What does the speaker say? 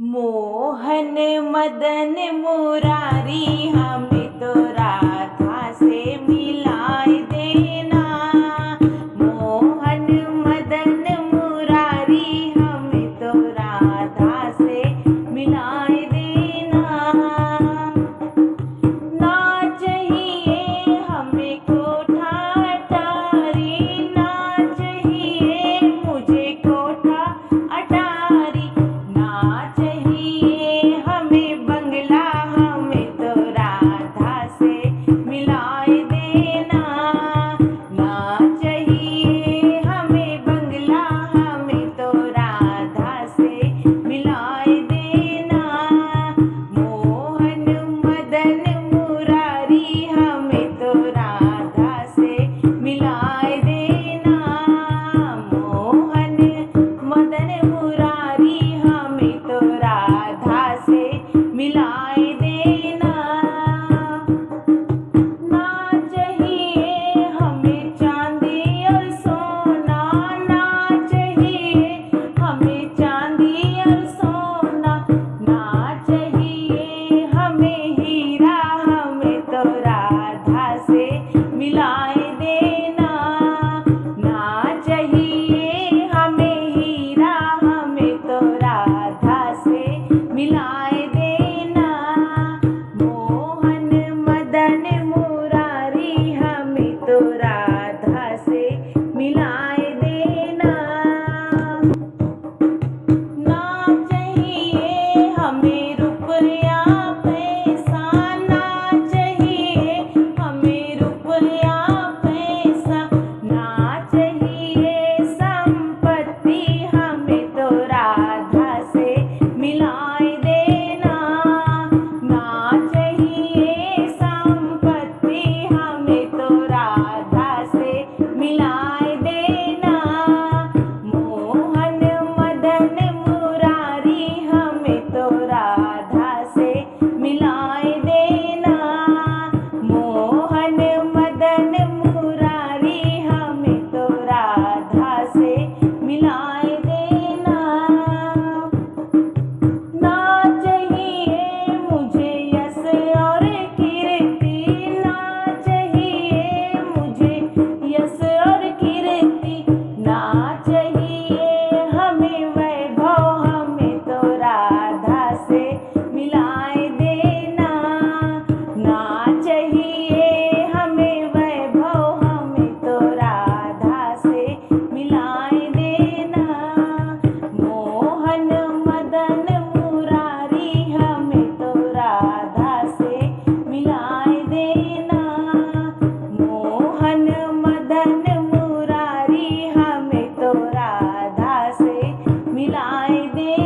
मोहन मदन मुरारी हमें तो राधा से मिलाए देना। मोहन मदन मुरारी हमें तो राधा से मिलाए देना। ना चाहिए हमें कोठा अटारी, ना चाहिए मुझे कोठा अटारी, ना चाहिए हमें बंगला, हमें तो राधा से मिलाए देना। ना चाहिए हमें बंगला, हमें तो राधा से मिलाए देना। मोहन मदन मुरारी हमें तो राधा से मिलाए देना। मोहन मदन मुरारी हमें तो राधा से मिलाए देना। ना चाहिए हमें चांदी और सोना, ना चाहिए हमें चांदी और सोना, ना चाहिए हमें हीरा, हमें तो राधा से मिलाए देना। ना चाहिए हमें हीरा, हमें तो राधा से मिलाए देना। मोहन मदन मुरारी हमें तो राधा से मिलाए देना। ना चाहिए हमें रुपया पैसा, ना चाहिए हमें रुपया पैसा, ना चाहिए संपत्ति, हमें तो राधा से मिलाए देना। ना चाहिए संपत्ति, हमें तो राधा से मिलाए देना। मोहन मदन मुरारी हमें तो राधा से मिलाए देना। मोहन मदन मुरारी हमें तो राधा से मिलाए देना। ना चाहिए मुझे यश और कीर्ति, ना चाहिए मुझे यश और कीर्ति, ना चाहिए हमें वैभव, हमें तो राधा से मिलाए देना। ना चाहिए हमें वैभव, हमें तो राधा से मिलाए देना। मोहन मदन मुरारी हमें तो राधा से मिलाए देना। मोहन मदन मुरारी हमें तो राधा से मिलाए देना।